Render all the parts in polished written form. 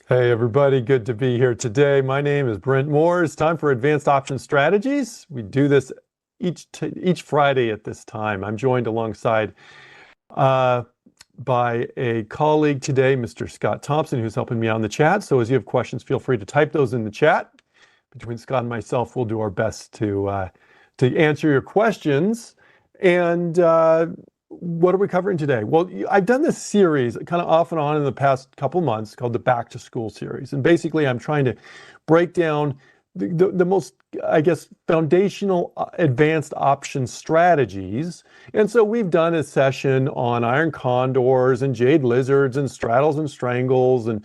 Hey everybody, good to be here today. My name is Brent Moore. It's time for Advanced Option Strategies. We do this each Friday at this time. I'm joined alongside uh, by a colleague today, Mr. Scott Thompson, who's helping me on the chat. So as you have questions, feel free to type those in the chat. Between Scott and myself, we'll do our best to answer your questions. And what are we covering today? Well, I've done this series kind of off and on in the past couple months called the Back to School series. And basically, I'm trying to break down the most, I guess, foundational advanced option strategies. And so we've done a session on iron condors and jade lizards and straddles and strangles and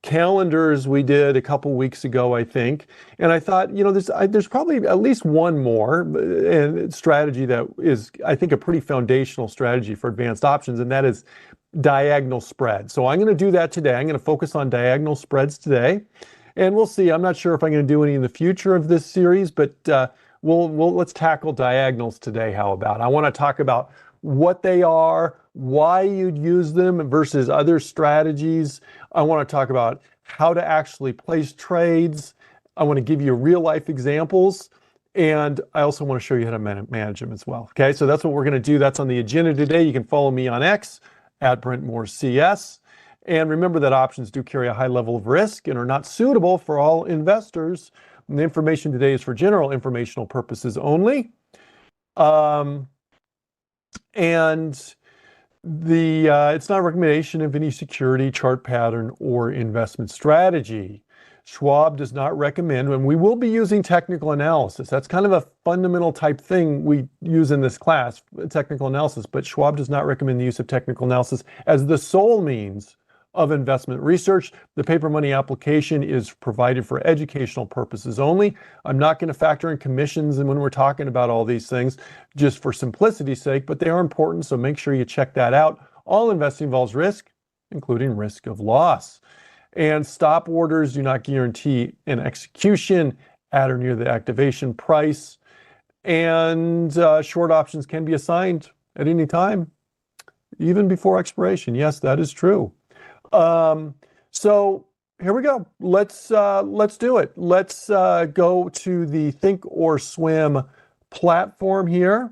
calendars we did a couple weeks ago, I think. And I thought, there's probably at least one more and strategy that is, I think, a pretty foundational strategy for advanced options, and that is diagonal spread. So I'm going to do that today. I'm going to focus on diagonal spreads today, and we'll see. I'm not sure if I'm going to do any in the future of this series, but let's tackle diagonals today. How about? I want to talk about what they are, why you'd use them versus other strategies. I want to talk about how to actually place trades. I want to give you real life examples. And I also want to show you how to manage them as well. Okay, so that's what we're going to do. That's on the agenda today. You can follow me on X at BrentMooreCS. And remember that options do carry a high level of risk and are not suitable for all investors. And the information today is for general informational purposes only. And it's not a recommendation of any security, chart pattern, or investment strategy. Schwab does not recommend, and we will be using technical analysis. That's kind of a fundamental type thing we use in this class, technical analysis, but Schwab does not recommend the use of technical analysis as the sole means of investment research. The paper money application is provided for educational purposes only. I'm not going to factor in commissions and when we're talking about all these things just for simplicity's sake, but they are important, so make sure you check that out. All investing involves risk, including risk of loss. And stop orders do not guarantee an execution at or near the activation price. And short options can be assigned at any time, even before expiration. Yes, that is true. So here we go. Let's do it. Let's go to the Thinkorswim platform here.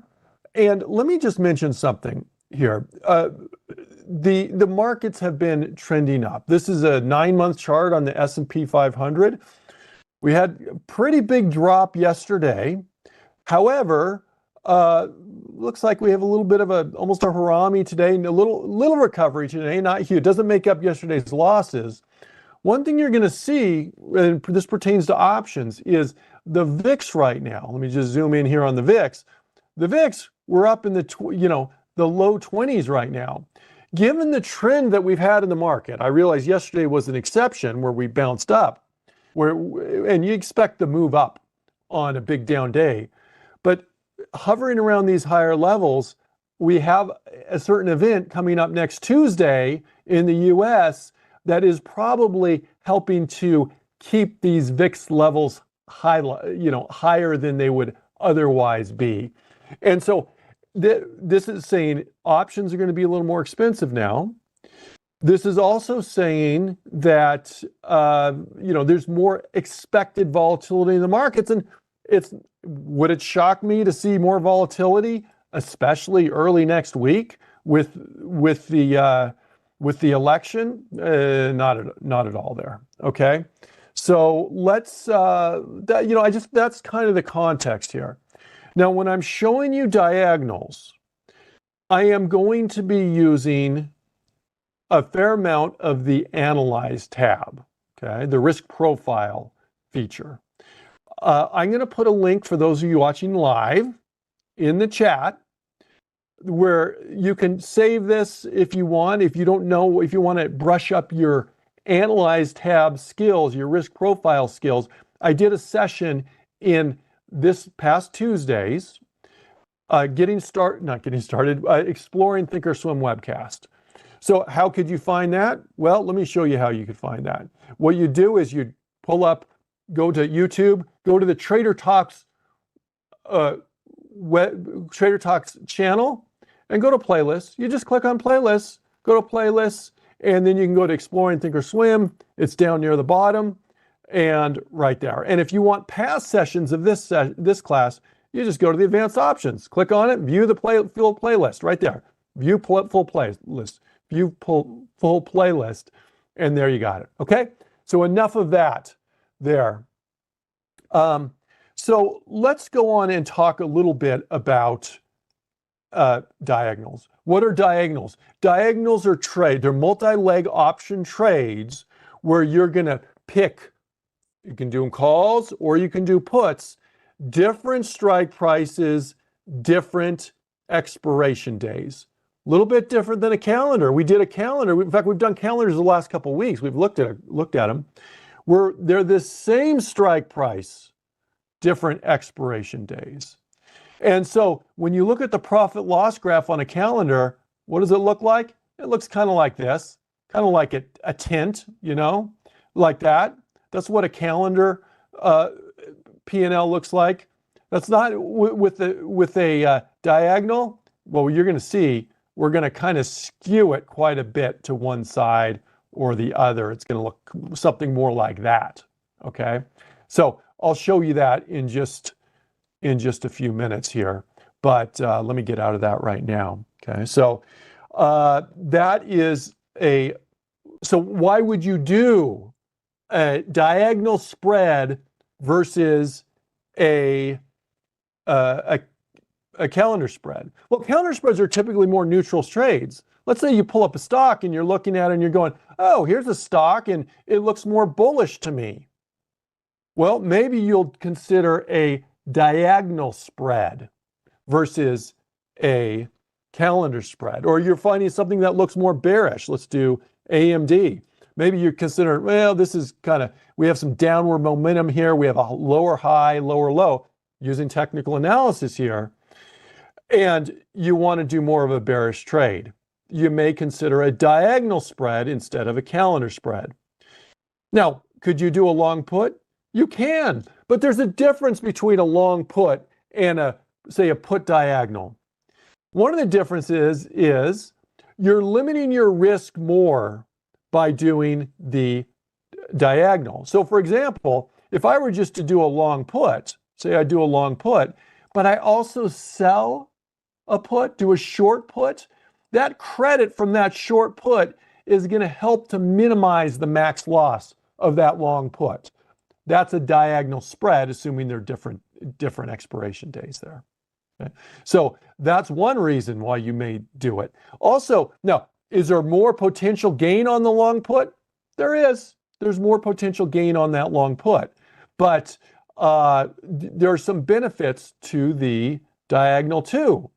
And let me just mention something here. The markets have been trending up. This is a 9-month chart on the S&P 500. We had a pretty big drop yesterday. However, looks like we have a little bit of almost a harami today, and a little recovery today, not huge. It doesn't make up yesterday's losses. One thing you're going to see, and this pertains to options, is the VIX right now. Let me just zoom in here on the VIX. The VIX, we're up in the low 20s right now. Given the trend that we've had in the market, I realize yesterday was an exception where we bounced up, and you expect to move up on a big down day. But hovering around these higher levels, we have a certain event coming up next Tuesday in the US that is probably helping to keep these VIX levels higher than they would otherwise be. And so this is saying options are going to be a little more expensive now. This is also saying that there's more expected volatility in the markets, and would it shock me to see more volatility, especially early next week with the election? Not at all there. Okay, so let's that's kind of the context here. Now, when I'm showing you diagonals, I am going to be using a fair amount of the Analyze tab, okay, the risk profile feature. I'm going to put a link for those of you watching live in the chat where you can save this if you want. If you don't know, if you want to brush up your Analyze tab skills, your risk profile skills, I did a session in this past Tuesdays, exploring Thinkorswim webcast. So how could you find that? Well, let me show you how you could find that. What you do is you pull up, go to YouTube, go to the Trader Talks channel, and go to playlists. You just click on playlists, go to playlists, And then you can go to Explore and Thinkorswim. It's down near the bottom and right there. And if you want past sessions of this class, you just go to the advanced options, click on it, view the full playlist right there. View full playlist, view full playlist, and there you got it. Okay, so enough of that there. So let's go on and talk a little bit about diagonals. What are diagonals? Diagonals are they're multi-leg option trades where you're gonna pick, you can do them calls or you can do puts, different strike prices, different expiration days. A little bit different than a calendar. We did a calendar. In fact, we've done calendars the last couple of weeks. We've looked at them. They're the same strike price, different expiration days. And so when you look at the profit loss graph on a calendar, what does it look like? It looks kind of like this, kind of like a tint, you know, like that. That's what a calendar P&L looks like. That's not with a diagonal. Well, you're going to see we're going to kind of skew it quite a bit to one side or the other. It's going to look something more like that. Okay, so I'll show you that in just a few minutes here. But let me get out of that right now. Okay, so that is so why would you do a diagonal spread versus a calendar spread? Well, calendar spreads are typically more neutral trades. Let's say you pull up a stock and you're looking at it and you're going, oh, here's a stock and it looks more bullish to me. Well, maybe you'll consider a diagonal spread versus a calendar spread. Or you're finding something that looks more bearish. Let's do AMD. Maybe you consider, well, this is we have some downward momentum here. We have a lower high, lower low, using technical analysis here. And you want to do more of a bearish trade. You may consider a diagonal spread instead of a calendar spread. Now, could you do a long put? You can, but there's a difference between a long put and say a put diagonal. One of the differences is you're limiting your risk more by doing the diagonal. So for example, if I were just to do a long put, say I do a long put, but I also sell a put, do a short put, that credit from that short put is going to help to minimize the max loss of that long put. That's a diagonal spread, assuming they're different expiration days there. Okay? So that's one reason why you may do it. Also, now, is there more potential gain on the long put? There is. There's more potential gain on that long put. But there are some benefits to the diagonal too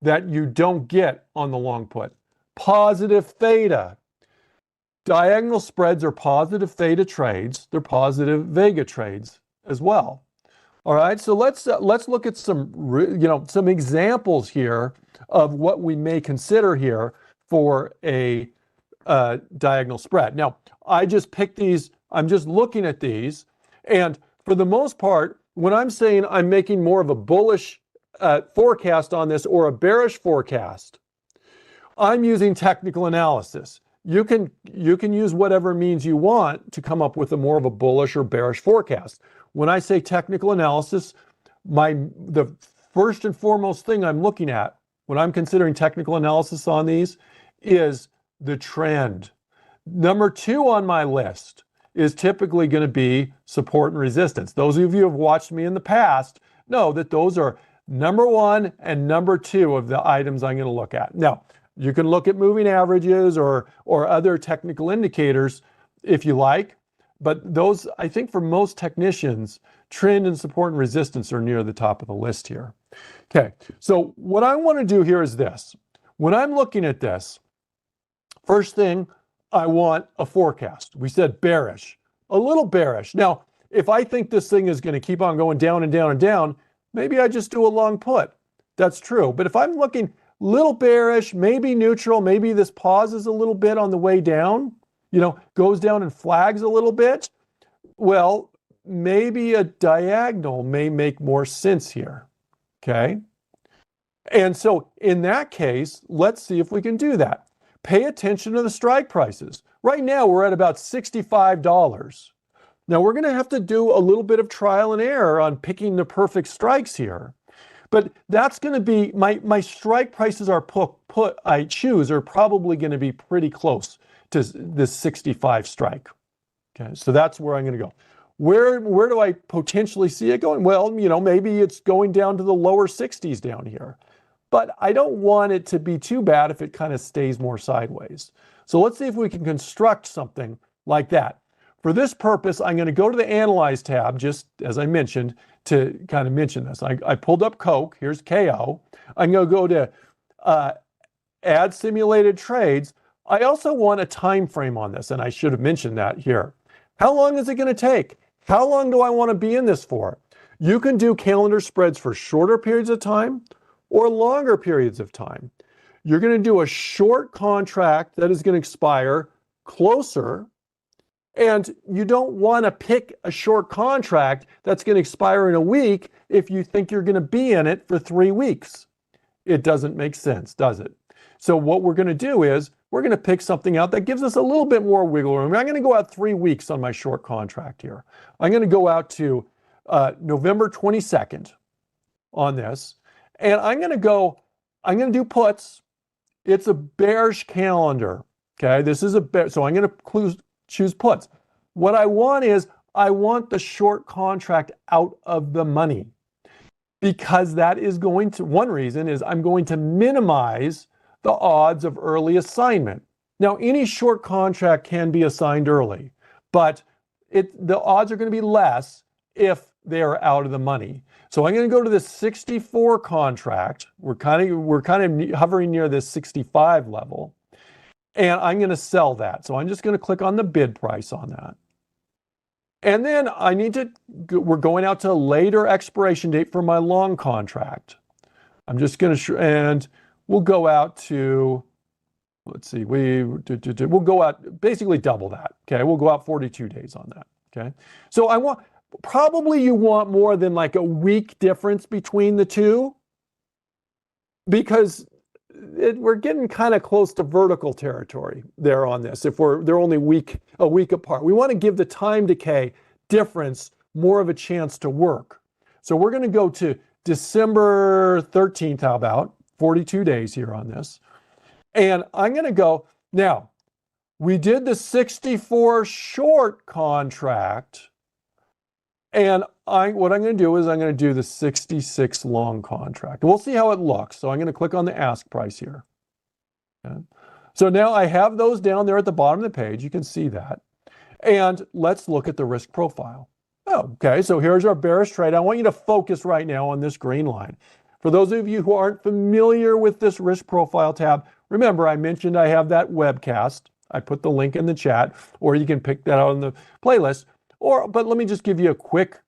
that you don't get on the long put. Positive theta. Diagonal spreads are positive theta trades. They're positive vega trades as well. All right, so let's look at some examples here of what we may consider here for a diagonal spread. Now, I just picked these. I'm just looking at these, and for the most part, when I'm saying I'm making more of a bullish forecast on this or a bearish forecast, I'm using technical analysis. You can use whatever means you want to come up with more of a bullish or bearish forecast. When I say technical analysis, the first and foremost thing I'm looking at when I'm considering technical analysis on these is the trend. Number 2 on my list is typically going to be support and resistance. Those of you who have watched me in the past know that those are number 1 and number 2 of the items I'm going to look at. Now, you can look at moving averages or other technical indicators if you like, but those, I think for most technicians, trend and support and resistance are near the top of the list here. Okay, so what I want to do here is this. When I'm looking at this, first thing, I want a forecast. We said bearish, a little bearish. Now, if I think this thing is going to keep on going down and down and down, maybe I just do a long put. That's true. But if I'm looking little bearish, maybe neutral, maybe this pauses a little bit on the way down, goes down and flags a little bit, well, maybe a diagonal may make more sense here, okay? And so in that case, let's see if we can do that. pay attention to the strike prices. Right now, we're at about $65. Now, we're going to have to do a little bit of trial and error on picking the perfect strikes here. But that's going to be, my strike prices I choose are probably going to be pretty close to this 65 strike. Okay, so that's where I'm going to go. Where do I potentially see it going? Well, maybe it's going down to the lower 60s down here. But I don't want it to be too bad if it kind of stays more sideways. So let's see if we can construct something like that. For this purpose, I'm going to go to the Analyze tab, just as I mentioned, to kind of mention this. I pulled up Coke. Here's KO. I'm going to go to Add Simulated Trades. I also want a time frame on this, and I should have mentioned that here. How long is it going to take? How long do I want to be in this for? You can do calendar spreads for shorter periods of time or longer periods of time. You're going to do a short contract that is going to expire closer, and you don't want to pick a short contract that's going to expire in a week if you think you're going to be in it for 3 weeks. It doesn't make sense, does it? So what we're going to do is we're going to pick something out that gives us a little bit more wiggle room. I'm going to go out 3 weeks on my short contract here. I'm going to go out to November 22nd on this. And I'm going to do puts. It's a bearish calendar. Okay, this is a bear. So I'm going to choose puts. What I want is I want the short contract out of the money, because that is going to, one reason is I'm going to minimize the odds of early assignment. Now, any short contract can be assigned early, but the odds are going to be less if they are out of the money. So I'm going to go to this 64 contract. We're kind of hovering near this 65 level, and I'm going to sell that. So I'm just going to click on the bid price on that. And then we're going out to a later expiration date for my long contract. I'm just going to, and we'll go out to, let's see, we'll go out basically double that. Okay, we'll go out 42 days on that. Okay, so probably you want more than like a week difference between the two, because we're getting kind of close to vertical territory there on this. If they're only a week apart, we want to give the time decay difference more of a chance to work. So we're going to go to December 13th. How about 42 days here on this? And I'm going to go, now, we did the 64 short contract, and what I'm going to do is I'm going to do the 66 long contract. We'll see how it looks. So I'm going to click on the ask price here. Okay. So now I have those down there at the bottom of the page. You can see that. And let's look at the risk profile. Okay, so here's our bearish trade. I want you to focus right now on this green line. For those of you who aren't familiar with this risk profile tab, remember I mentioned I have that webcast. I put the link in the chat, or you can pick that out on the playlist. But let me just give you a quick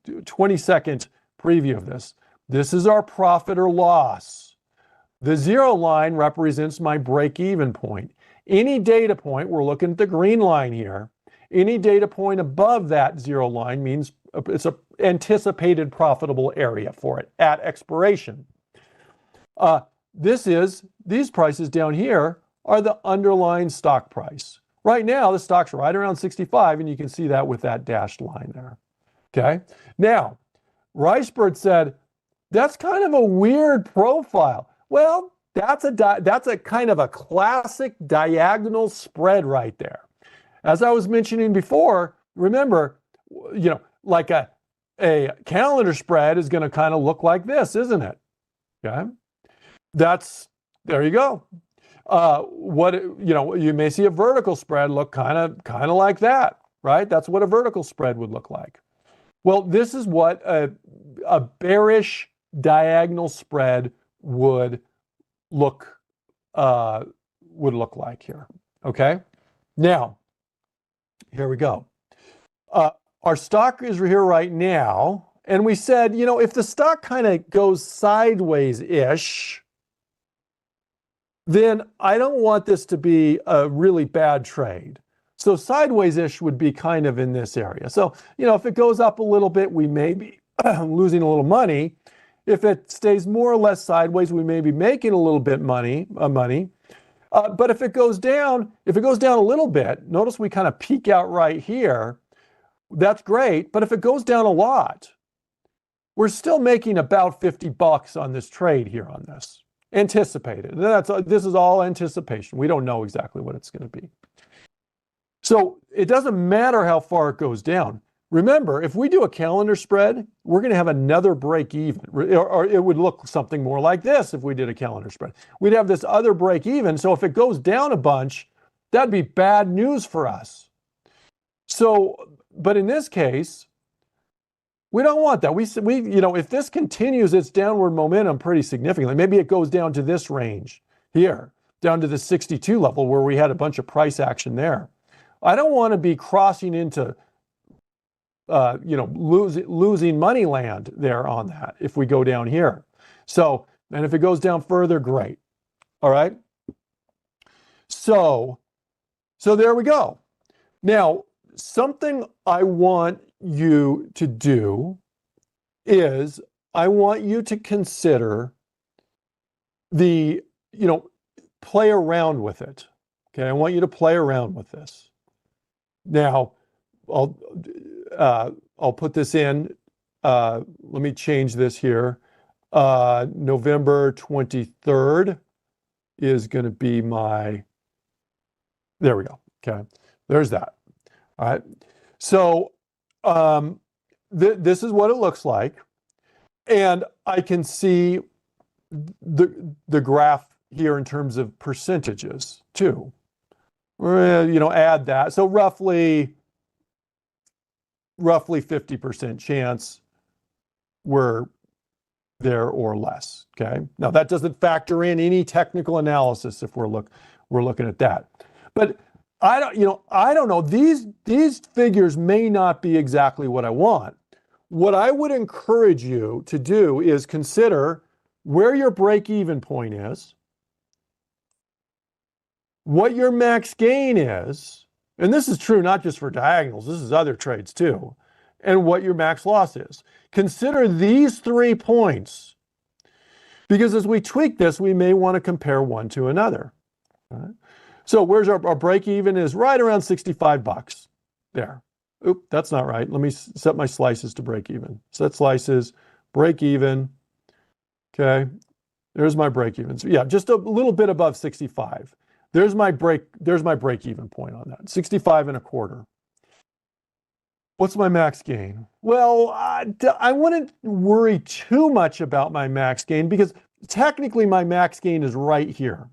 20-second preview of this. This is our profit or loss. The 0 line represents my break-even point. Any data point, we're looking at the green line here, any data point above that 0 line means it's an anticipated profitable area for it at expiration. These prices down here are the underlying stock price. Right now, the stock's right around 65, and you can see that with that dashed line there. Okay. Now, Ricebird said, that's kind of a weird profile. Well, that's a kind of a classic diagonal spread right there. As I was mentioning before, remember, like a calendar spread is going to kind of look like this, isn't it? Okay. There you go. You may see a vertical spread look kind of like that, right? That's what a vertical spread would look like. Well, this is what a bearish diagonal spread would look like here. Okay. Now, here we go. Our stock is here right now, and we said, if the stock kind of goes sideways-ish, then I don't want this to be a really bad trade. So sideways-ish would be kind of in this area. So, if it goes up a little bit, we may be losing a little money. If it stays more or less sideways, we may be making a little bit money. But if it goes down a little bit, notice we kind of peak out right here. That's great. But if it goes down a lot, we're still making about 50 bucks on this trade here on this. Anticipated. This is all anticipation. We don't know exactly what it's going to be. So it doesn't matter how far it goes down. Remember, if we do a calendar spread, we're going to have another break even, or it would look something more like this if we did a calendar spread. We'd have this other break even. So if it goes down a bunch, that'd be bad news for us. So, but in this case, we don't want that. We if this continues its downward momentum pretty significantly, maybe it goes down to this range here, down to the 62 level where we had a bunch of price action there. I don't want to be crossing into losing money land there on that if we go down here. So, and if it goes down further, great. All right. So there we go. Now, something I want you to do is I want you to consider play around with it. Okay. I want you to play around with this. Now, I'll put this in. Let me change this here. November 23rd is going to be there we go. Okay. There's that. All right. So this is what it looks like. And I can see the graph here in terms of percentages too. Add that. So roughly 50% chance we're there or less. Okay. Now that doesn't factor in any technical analysis if we're looking at that. But I don't know. These figures may not be exactly what I want. What I would encourage you to do is consider where your break-even point is, what your max gain is, and this is true not just for diagonals, this is other trades too, and what your max loss is. Consider these 3 points, because as we tweak this, we may want to compare one to another. All right? So where's our break even is right around 65 bucks there. Oop, that's not right. Let me set my slices to break even. Set slices, break even. Okay, there's my break even. So yeah, just a little bit above 65. There's my break even point on that, 65.25. What's my max gain? Well, I wouldn't worry too much about my max gain because technically my max gain is right here.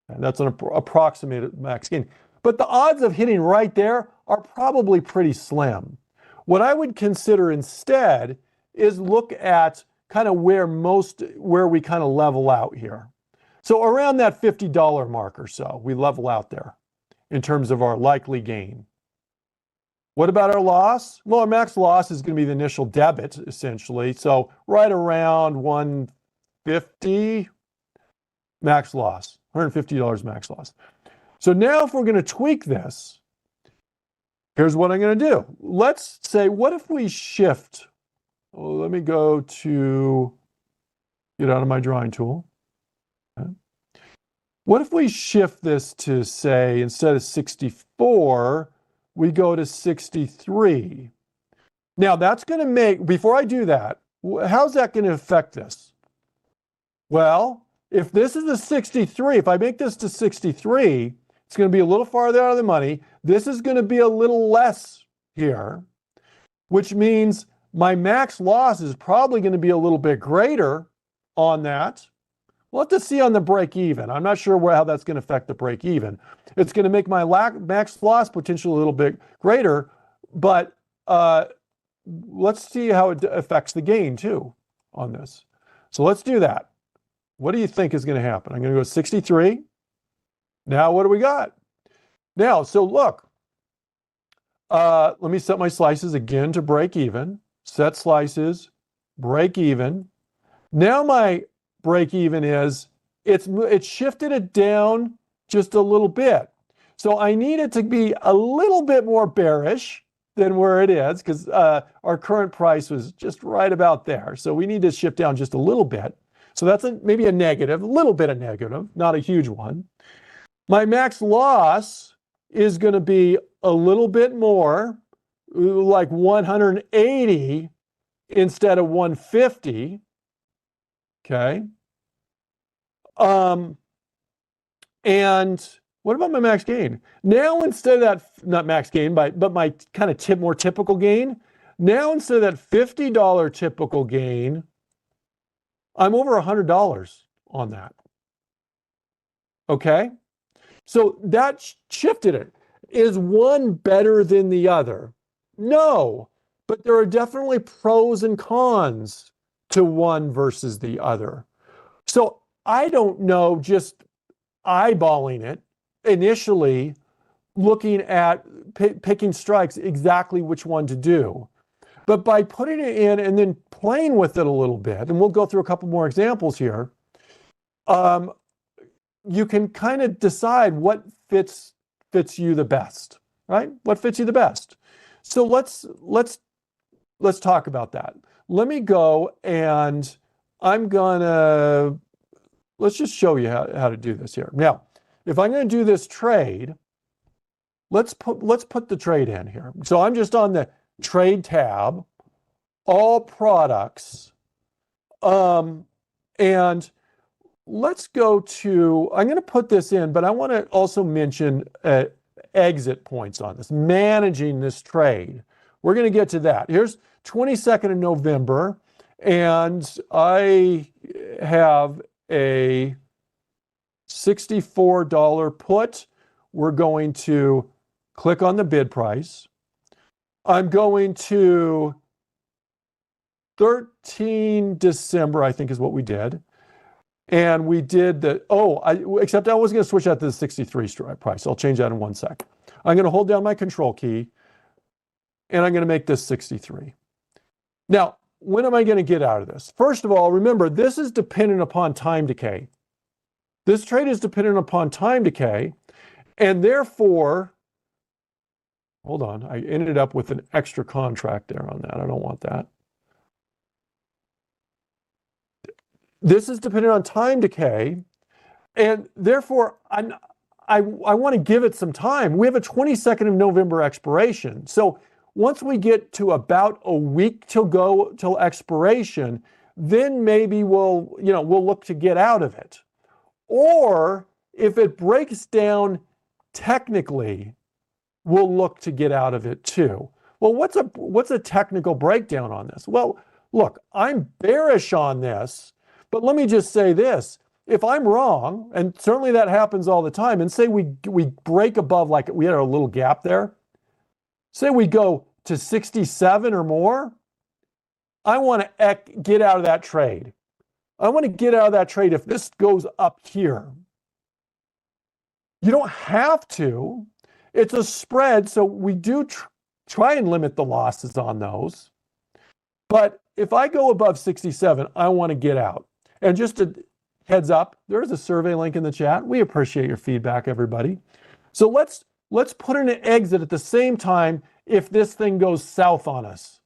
And that's an approximated max gain. But the odds of hitting right there are probably pretty slim. What I would consider instead is look at kind of where we kind of level out here. So around that $50 mark or so, we level out there in terms of our likely gain. What about our loss? Well, our max loss is going to be the initial debit, essentially. So right around 150 max loss, $150 max loss. So now if we're going to tweak this, here's what I'm going to do. Let's say, what if we shift? Well, let me get out of my drawing tool. Okay. What if we shift this to, say, instead of 64, we go to 63? Now that's going to make, before I do that, how's that going to affect this? Well, if this is a 63, if I make this to 63, it's going to be a little farther out of the money. This is going to be a little less here, which means my max loss is probably going to be a little bit greater on that. We'll have to see on the break even. I'm not sure how that's going to affect the break even. It's going to make my max loss potential a little bit greater, but let's see how it affects the gain too on this. So let's do that. What do you think is going to happen? I'm going to go 63. Now what do we got? Now, so look, let me set my slices again to break even. Set slices, break even. Now my break even is, it's shifted it down just a little bit. So I need it to be a little bit more bearish than where it is because our current price was just right about there. So we need to shift down just a little bit. So that's maybe a negative, a little bit of negative, not a huge one. My max loss is going to be a little bit more, like 180 instead of 150. Okay. And what about my max gain? Now, instead of that, not max gain, but my kind of more typical gain, now instead of that $50 typical gain, I'm over $100 on that. Okay. So that shifted it. Is one better than the other? No, but there are definitely pros and cons to one versus the other. So I don't know, just eyeballing it initially, looking at picking strikes, exactly which one to do. But by putting it in and then playing with it a little bit, and we'll go through a couple more examples here, you can kind of decide what fits you the best, right? What fits you the best. So let's talk about that. Let me go and let's just show you how to do this here. Now, if I'm going to do this trade, let's put the trade in here. So I'm just on the trade tab, all products, and let's go to, I'm going to put this in, but I want to also mention exit points on this, managing this trade. We're going to get to that. Here's 22nd of November, and I have a $64 put. We're going to click on the bid price. I'm going to 13 December, I think is what we did. And we did except I was going to switch out to the 63 strike price. I'll change that in 1 sec. I'm going to hold down my control key and I'm going to make this 63. Now, when am I going to get out of this? First of all, remember, this is dependent upon time decay. This trade is dependent upon time decay, and therefore, hold on, I ended up with an extra contract there on that. I don't want that. This is dependent on time decay, and therefore, I want to give it some time. We have a 22nd of November expiration. So once we get to about a week till expiration, then maybe we'll look to get out of it. Or if it breaks down technically, we'll look to get out of it too. Well, what's a technical breakdown on this? Well, look, I'm bearish on this, but let me just say this. If I'm wrong, and certainly that happens all the time, and say we break above, like we had a little gap there, say we go to 67 or more, I want to get out of that trade. I want to get out of that trade if this goes up here. You don't have to. It's a spread, so we do try and limit the losses on those. But if I go above 67, I want to get out. And just a heads up, there's a survey link in the chat. We appreciate your feedback, everybody. So let's put in an exit at the same time if this thing goes south on us.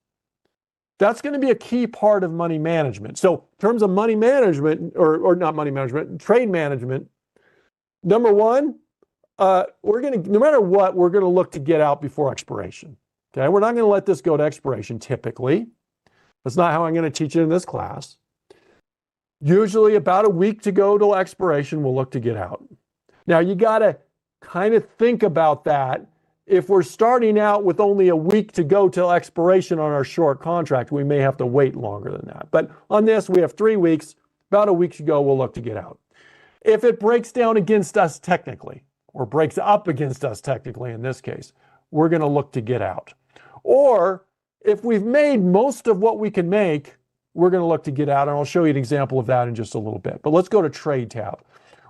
That's going to be a key part of money management. So in terms of money management, or not money management, trade management, number one, no matter what, we're going to look to get out before expiration. Okay, we're not going to let this go to expiration typically. That's not how I'm going to teach it in this class. Usually about a week to go till expiration, we'll look to get out. Now you got to kind of think about that. If we're starting out with only a week to go till expiration on our short contract, we may have to wait longer than that. But on this, we have 3 weeks. About a week to go, we'll look to get out. If it breaks down against us technically, or breaks up against us technically in this case, we're going to look to get out. Or if we've made most of what we can make, we're going to look to get out, and I'll show you an example of that in just a little bit. But let's go to Trade tab.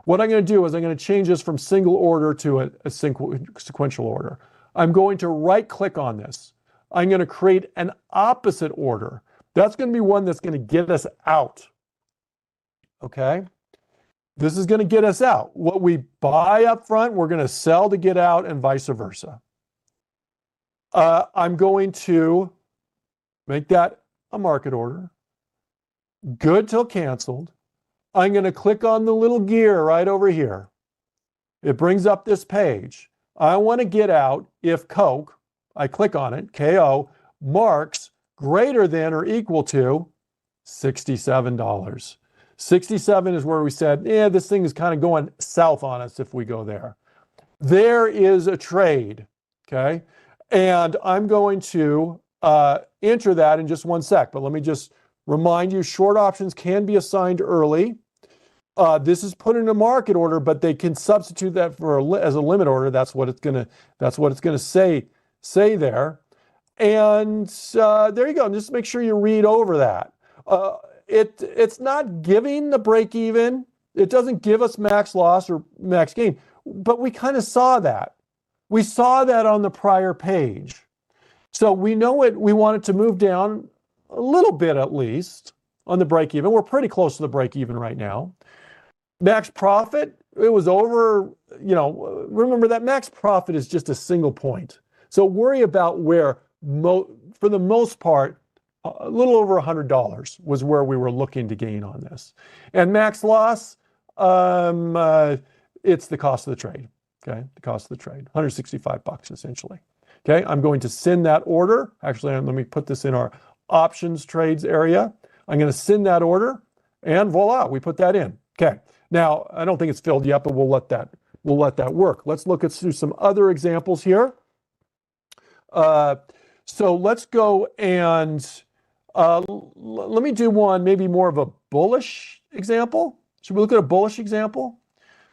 What I'm going to do is I'm going to change this from single order to a sequential order. I'm going to right-click on this. I'm going to create an opposite order. That's going to be one that's going to get us out. Okay? This is going to get us out. What we buy up front, we're going to sell to get out, and vice versa. I'm going to make that a market order. Good till canceled. I'm going to click on the little gear right over here. It brings up this page. I want to get out if Coke, I click on it, KO, marks greater than or equal to $67. 67 is where we said, yeah, this thing is kind of going south on us if we go there. There is a trade, okay? And I'm going to enter that in just one sec, but let me just remind you, short options can be assigned early. This is put in a market order, but they can substitute that for as a limit order. That's what it's gonna say there. And there you go. And just make sure you read over that. It's not giving the break even. It doesn't give us max loss or max gain, but we kind of saw that. We saw that on the prior page. So we know it. We want it to move down a little bit at least on the break even. We're pretty close to the break even right now. Max profit, it was over, remember that max profit is just a single point. So worry about where, for the most part, a little over $100 was where we were looking to gain on this. And max loss, it's the cost of the trade, okay? The cost of the trade, $165 essentially. Okay, I'm going to send that order. Actually, let me put this in our options trades area. I'm going to send that order, and voila, we put that in. Okay, now I don't think it's filled yet, but we'll let that work. Let's look at some other examples here. So let's go and let me do one maybe more of a bullish example. Should we look at a bullish example?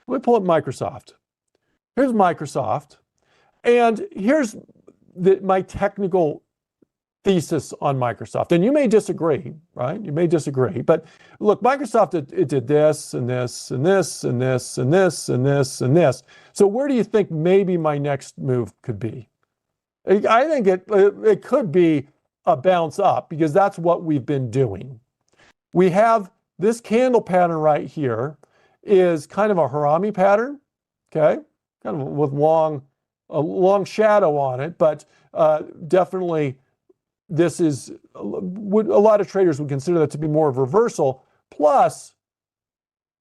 Let me pull up Microsoft. Here's Microsoft, and here's my technical thesis on Microsoft. And you may disagree, right? You may disagree, but look, Microsoft, it did this and this and this and this and this and this and this. So where do you think maybe my next move could be? I think it could be a bounce up because that's what we've been doing. We have this candle pattern right here is kind of a Harami pattern, okay? Kind of with a long shadow on it, but definitely this is, a lot of traders would consider that to be more of a reversal, plus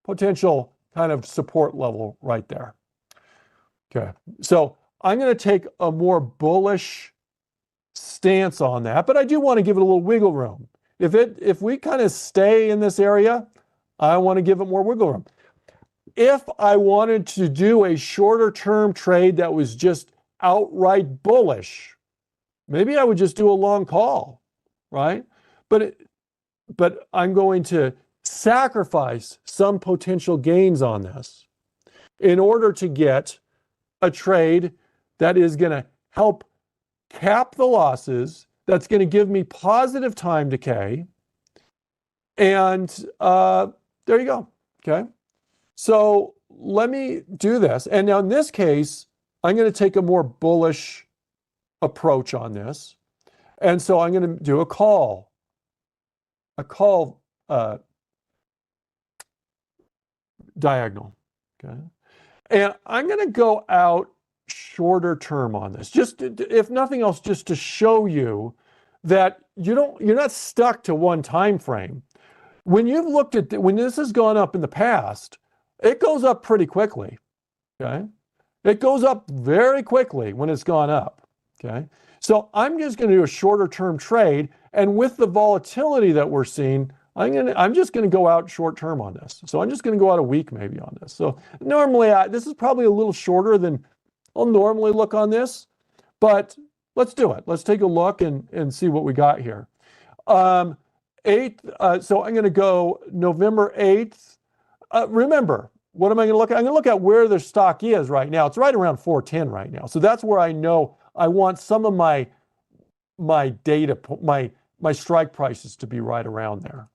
potential kind of support level right there. Okay, so I'm going to take a more bullish stance on that, but I do want to give it a little wiggle room. If we kind of stay in this area, I want to give it more wiggle room. If I wanted to do a shorter term trade that was just outright bullish, maybe I would just do a long call, right? But I'm going to sacrifice some potential gains on this in order to get a trade that is going to help cap the losses, that's going to give me positive time decay. And there you go, okay? So let me do this. And now in this case, I'm going to take a more bullish approach on this. And so I'm going to do a call diagonal, okay? And I'm going to go out shorter term on this, just if nothing else, just to show you that you're not stuck to one time frame. When you've looked at when this has gone up in the past, it goes up pretty quickly, okay? It goes up very quickly when it's gone up, okay? So I'm just going to do a shorter term trade, and with the volatility that we're seeing, I'm just going to go out short term on this. So I'm just going to go out a week maybe on this. So normally this is probably a little shorter than I'll normally look on this, but let's do it. Let's take a look and see what we got here. 8th, so I'm going to go November 8th. Remember, what am I going to look at? I'm going to look at where the stock is right now. It's right around 410 right now. So that's where I know I want some of my data, my strike prices to be right around there.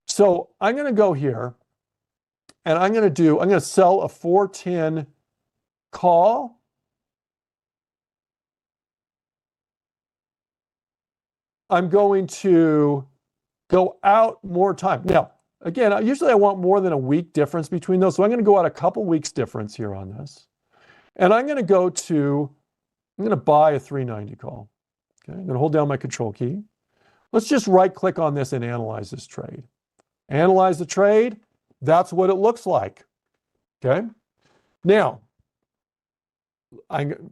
So I'm going to go here and I'm going to sell a 410 call. I'm going to go out more time. Now, again, usually I want more than a week difference between those. So I'm going to go out a couple weeks difference here on this. And I'm going to buy a 390 call. Okay, I'm going to hold down my control key. Let's just right click on this and analyze this trade. Analyze the trade. That's what it looks like. Okay. Now, I'm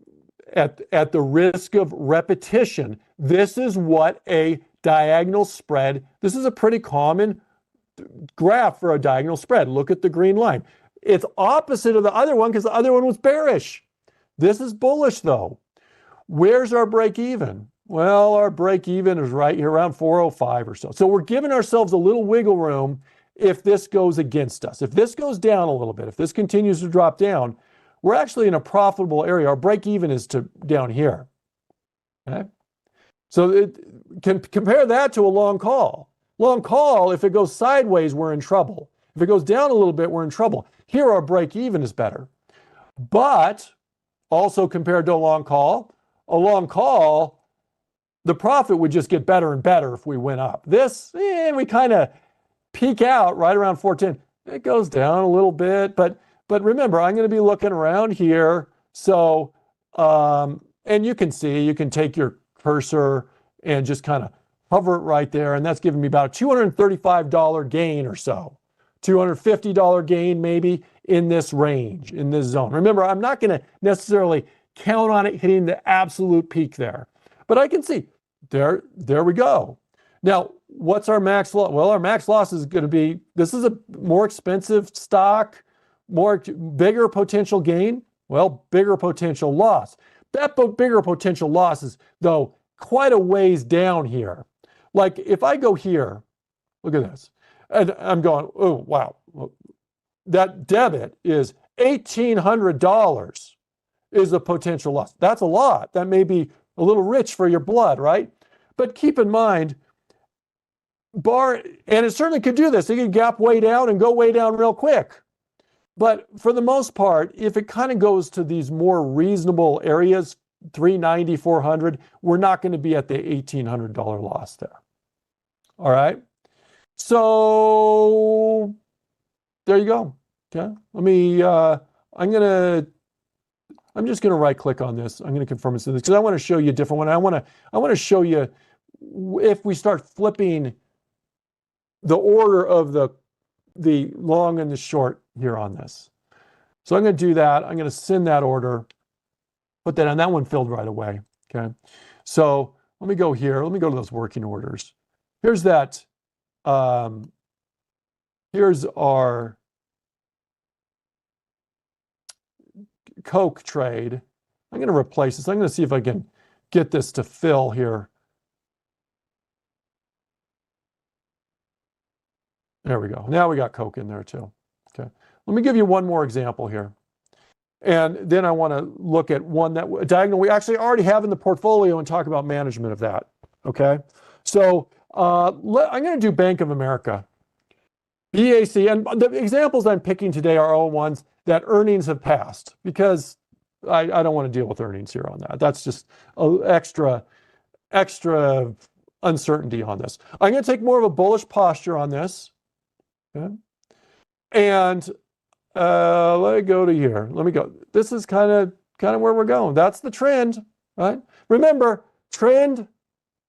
at the risk of repetition, this is what a diagonal spread, this is a pretty common graph for a diagonal spread. Look at the green line. It's opposite of the other one because the other one was bearish. This is bullish though. Where's our break even? Well, our break even is right here around 405 or so. So we're giving ourselves a little wiggle room if this goes against us. If this goes down a little bit, if this continues to drop down, we're actually in a profitable area. Our break even is down here. Okay? So compare that to a long call. Long call, if it goes sideways, we're in trouble. If it goes down a little bit, we're in trouble. Here, our break even is better. But also compared to a long call, the profit would just get better and better if we went up. This, we kind of peak out right around 410. It goes down a little bit, but remember, I'm going to be looking around here. So, and you can see, you can take your cursor and just kind of hover it right there. And that's giving me about a $235 gain or so. $250 gain maybe in this range, in this zone. Remember, I'm not going to necessarily count on it hitting the absolute peak there. But I can see, there we go. Now, what's our max loss? Well, our max loss is going to be, this is a more expensive stock, bigger potential gain. Well, bigger potential loss. That bigger potential loss is, though, quite a ways down here. Like if I go here, look at this, and I'm going, oh, wow. That debit is $1,800 is a potential loss. That's a lot. That may be a little rich for your blood, right? But keep in mind, and it certainly could do this. It could gap way down and go way down real quick. But for the most part, if it kind of goes to these more reasonable areas, 390, 400, we're not going to be at the $1,800 loss there. All right. So there you go. Okay. Let me, I'm just going to right click on this. I'm going to confirm it's in this because I want to show you a different one. I want to show you if we start flipping the order of the long and the short here on this. So I'm going to do that. I'm going to send that order, put that on. That one filled right away. Okay. So let me go here. Let me go to those working orders. Here's that. Here's our Coke trade. I'm going to replace this. I'm going to see if I can get this to fill here. There we go. Now we got Coke in there too. Okay. Let me give you one more example here. And then I want to look at one that diagonal we actually already have in the portfolio and talk about management of that. Okay. So I'm going to do Bank of America. BAC, and the examples I'm picking today are all ones that earnings have passed because I don't want to deal with earnings here on that. That's just extra uncertainty on this. I'm going to take more of a bullish posture on this. Okay. And let me go to here. Let me go. This is kind of where we're going. That's the trend, right? Remember, trend,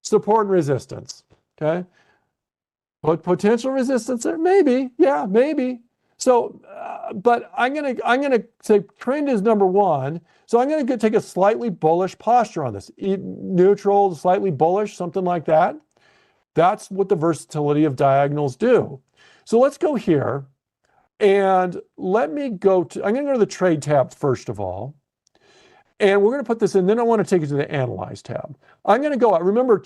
support, and resistance. Okay. But potential resistance there, maybe, yeah, maybe. So, but I'm gonna say trend is number one. So I'm gonna take a slightly bullish posture on this, neutral, slightly bullish, something like that. That's what the versatility of diagonals do. So let's go here, and let me go to. I'm gonna go to the trade tab first of all, and we're gonna put this in. Then I want to take it to the analyze tab. I'm gonna go out. Remember,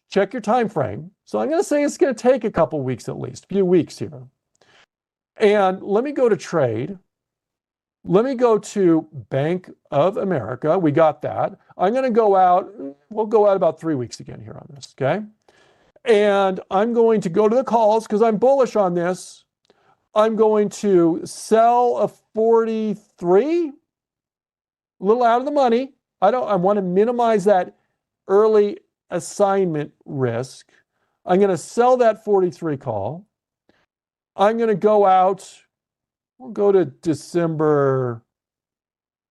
check your time frame. So I'm gonna say it's gonna take a couple weeks at least, a few weeks here. And let me go to trade. Let me go to Bank of America. We got that. I'm going to go out. We'll go out about 3 weeks again here on this. Okay. And I'm going to go to the calls because I'm bullish on this. I'm going to sell a 43, a little out of the money. I want to minimize that early assignment risk. I'm going to sell that 43 call. I'm going to go out. We'll go to December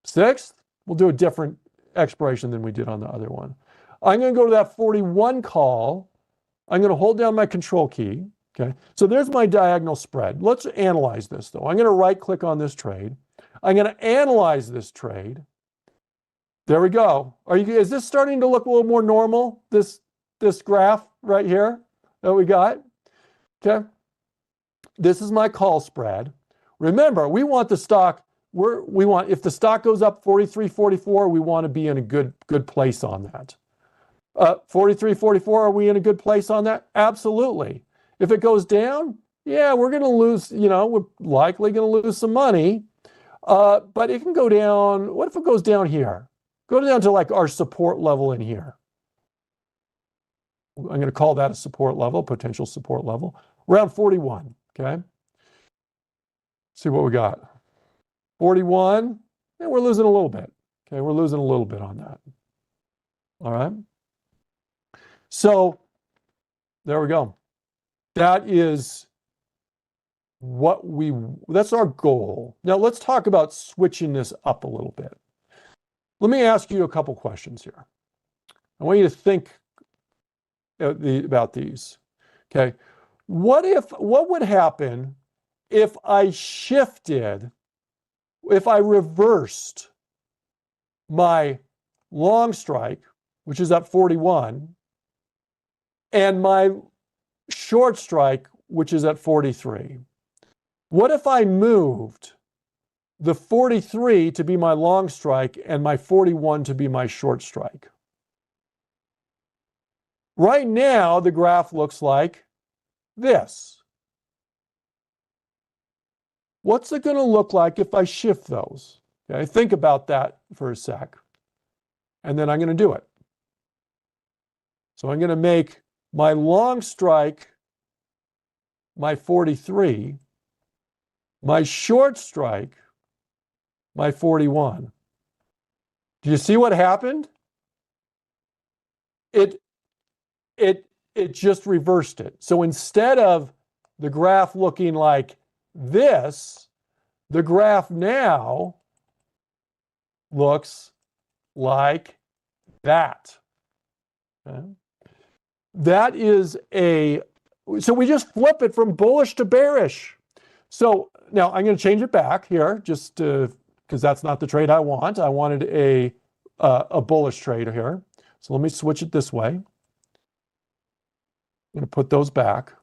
6th. We'll do a different expiration than we did on the other one. I'm going to go to that 41 call. I'm going to hold down my control key. Okay. So there's my diagonal spread. Let's analyze this though. I'm going to right click on this trade. I'm going to analyze this trade. There we go. Is this starting to look a little more normal? This graph right here that we got? Okay. This is my call spread. Remember, we want the stock, if the stock goes up 43.44, we want to be in a good place on that. 43.44, are we in a good place on that? Absolutely. If it goes down, yeah, we're going to lose, we're likely going to lose some money. But it can go down. What if it goes down here? Go down to like our support level in here. I'm going to call that a support level, potential support level, around 41. Okay. See what we got. 41, and we're losing a little bit. Okay, we're losing a little bit on that. All right. So there we go. That is that's our goal. Now let's talk about switching this up a little bit. Let me ask you a couple questions here. I want you to think about these. Okay. What would happen if I reversed my long strike, which is at 41, and my short strike, which is at 43? What if I moved the 43 to be my long strike and my 41 to be my short strike? Right now, the graph looks like this. What's it going to look like if I shift those? Okay, think about that for a sec. And then I'm going to do it. So I'm going to make my long strike my 43, my short strike my 41. Do you see what happened? It just reversed it. So instead of the graph looking like this, the graph now looks like that. Okay? That is so we just flip it from bullish to bearish. So now I'm going to change it back here, just because that's not the trade I want. I wanted a bullish trade here. So let me switch it this way. I'm going to put those back.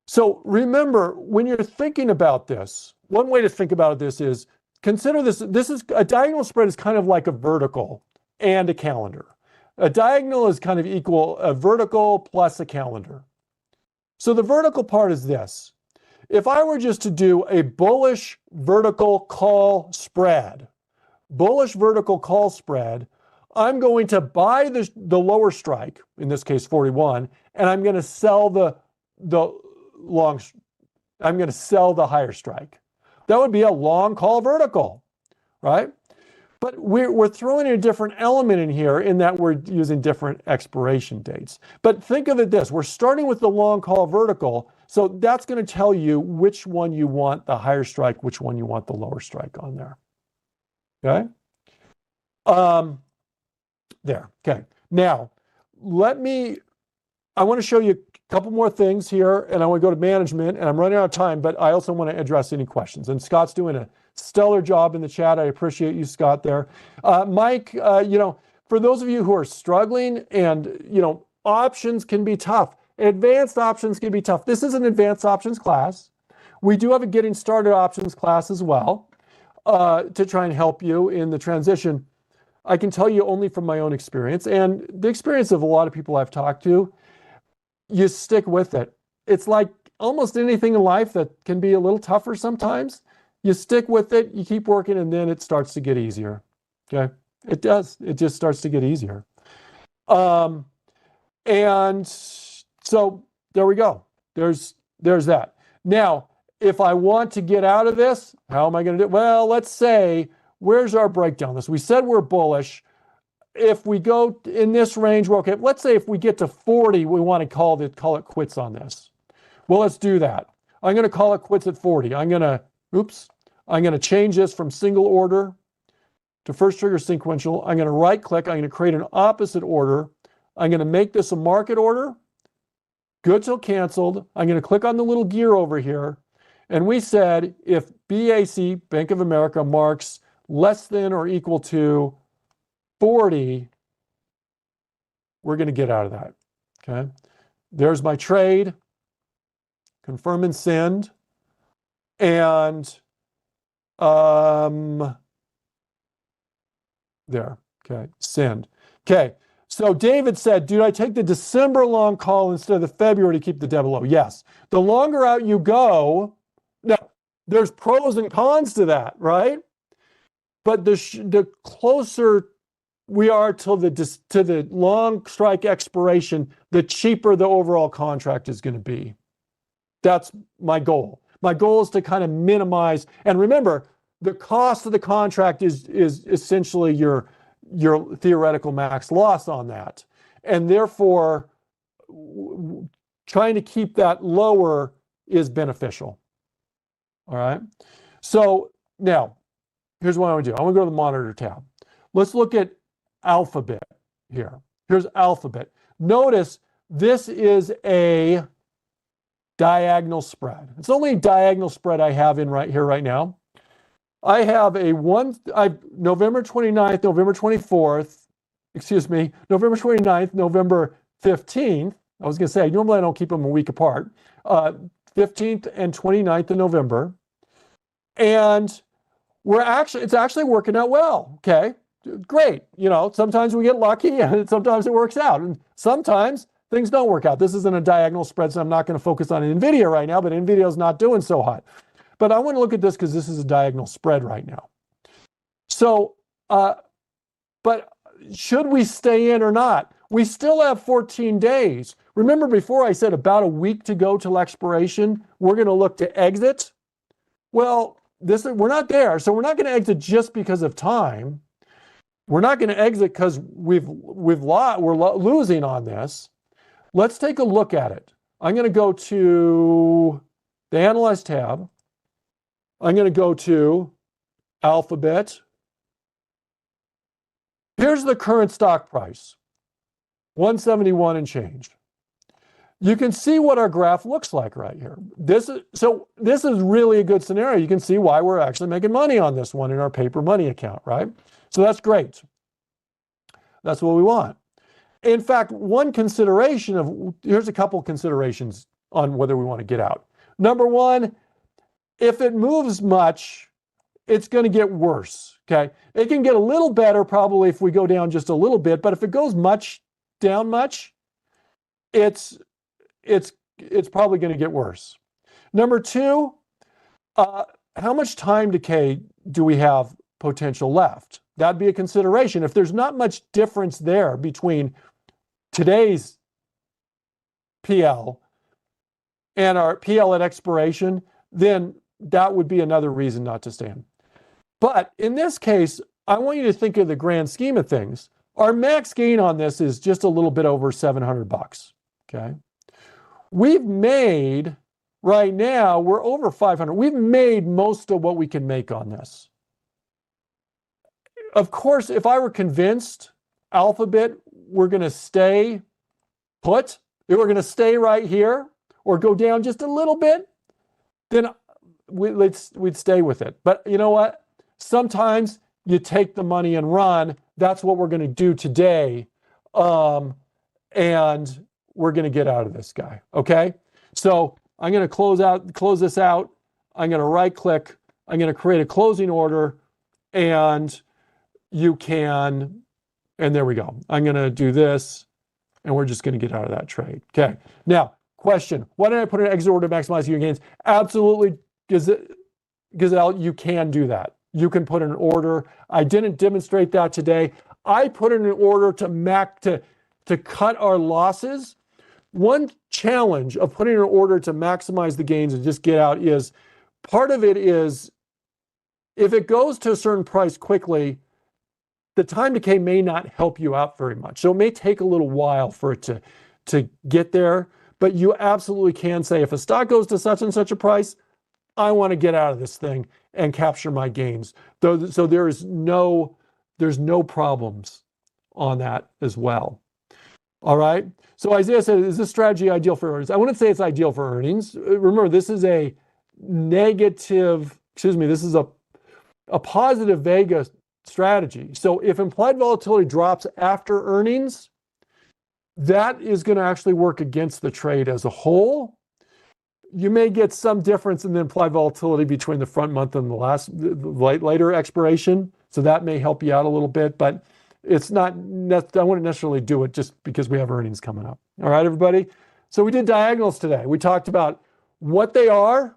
So remember, when you're thinking about this, one way to think about this is consider this. This is a diagonal spread is kind of like a vertical and a calendar. A diagonal is kind of equal a vertical plus a calendar. So the vertical part is this. If I were just to do a bullish vertical call spread, I'm going to buy the lower strike, in this case 41, and I'm going to sell the higher strike. That would be a long call vertical, right? But we're throwing in a different element in here in that we're using different expiration dates. But think of it this, we're starting with the long call vertical, so that's going to tell you which one you want the higher strike, which one you want the lower strike on there. Okay? There. Okay. Now, I want to show you a couple more things here, and I want to go to management, and I'm running out of time, but I also want to address any questions. And Scott's doing a stellar job in the chat. I appreciate you, Scott, there. Mike, for those of you who are struggling and, options can be tough. Advanced options can be tough. This is an advanced options class. We do have a getting started options class as well to try and help you in the transition. I can tell you only from my own experience and the experience of a lot of people I've talked to, you stick with it. It's like almost anything in life that can be a little tougher sometimes. You stick with it, you keep working, and then it starts to get easier. Okay? It does. It just starts to get easier. And so there we go. There's that. Now, if I want to get out of this, how am I going to do it? Well, let's say, where's our breakdown? We said we're bullish. If we go in this range, we're okay. Let's say if we get to 40, we want to call it quits on this. Well, let's do that. I'm going to call it quits at 40. I'm going to change this from single order to first trigger sequential. I'm going to right click. I'm going to create an opposite order. I'm going to make this a market order. Good till canceled. I'm going to click on the little gear over here. And we said if BAC, Bank of America, marks less than or equal to 40, we're going to get out of that. Okay. There's my trade. Confirm and send. And there. Okay. Send. Okay. So David said, dude, I take the December long call instead of the February to keep the debt low. Yes. The longer out you go, now there's pros and cons to that, right? But the closer we are to the long strike expiration, the cheaper the overall contract is going to be. That's my goal. My goal is to kind of minimize, and remember, the cost of the contract is essentially your theoretical max loss on that. And therefore, trying to keep that lower is beneficial. All right. So now, here's what I want to do. I want to go to the monitor tab. Let's look at Alphabet here. Here's Alphabet. Notice this is a diagonal spread. It's only a diagonal spread I have in right here right now. I have November 29th, November 24th, November 29th, November 15th. I was going to say, normally I don't keep them a week apart. 15th and 29th of November. And it's actually working out well. Okay, great. Sometimes we get lucky and sometimes it works out. And sometimes things don't work out. This isn't a diagonal spread, so I'm not going to focus on NVIDIA right now, but NVIDIA is not doing so hot. But I want to look at this because this is a diagonal spread right now. So, but should we stay in or not? We still have 14 days. Remember before I said about a week to go till expiration, we're going to look to exit? Well, we're not there. So we're not going to exit just because of time. We're not going to exit because we're losing on this. Let's take a look at it. I'm going to go to the Analyze tab. I'm going to go to Alphabet. Here's the current stock price, 171 and change. You can see what our graph looks like right here. This is really a good scenario. You can see why we're actually making money on this one in our paper money account, right? So that's great. That's what we want. In fact, here's a couple considerations on whether we want to get out. Number one, if it moves much, it's going to get worse, okay? It can get a little better probably if we go down just a little bit, but if it goes down much, it's probably going to get worse. Number two, how much time decay do we have potential left? That'd be a consideration. If there's not much difference there between today's PL and our PL at expiration, then that would be another reason not to stand. But in this case, I want you to think of the grand scheme of things. Our max gain on this is just a little bit over $700, okay? We've made, right now, we're over 500. We've made most of what we can make on this. Of course, if I were convinced Alphabet, we're going to stay put, if we're going to stay right here or go down just a little bit, then we'd stay with it. But you know what? Sometimes you take the money and run. That's what we're going to do today. And we're going to get out of this guy. Okay? So I'm going to close this out. I'm going to right click. I'm going to create a closing order, and and there we go. I'm going to do this, and we're just going to get out of that trade. Okay. Now, question, why did I put an exit order to maximize your gains? Absolutely, Gazelle, you can do that. You can put an order. I didn't demonstrate that today. I put in an order to cut our losses. One challenge of putting an order to maximize the gains and just get out is, part of it is, if it goes to a certain price quickly, the time decay may not help you out very much. So it may take a little while for it to get there, but you absolutely can say, if a stock goes to such and such a price, I want to get out of this thing and capture my gains. So there's no problems on that as well. All right. So Isaiah said, is this strategy ideal for earnings? I wouldn't say it's ideal for earnings. Remember, this is a positive Vega strategy. So if implied volatility drops after earnings, that is going to actually work against the trade as a whole. You may get some difference in the implied volatility between the front month and the later expiration. So that may help you out a little bit, but it's not, I wouldn't necessarily do it just because we have earnings coming up. All right, everybody. So we did diagonals today. We talked about what they are.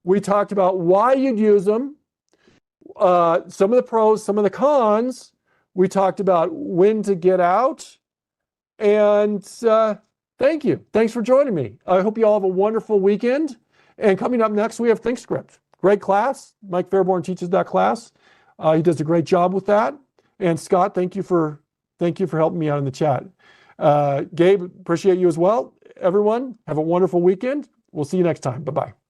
We talked about why you'd use them. Some of the pros, some of the cons. We talked about when to get out. And thank you. Thanks for joining me. I hope you all have a wonderful weekend. And coming up next, we have ThinkScript. Great class. Mike Fairborn teaches that class. He does a great job with that. And Scott, thank you for helping me out in the chat. Gabe, appreciate you as well. Everyone, have a wonderful weekend. We'll see you next time. Bye-bye.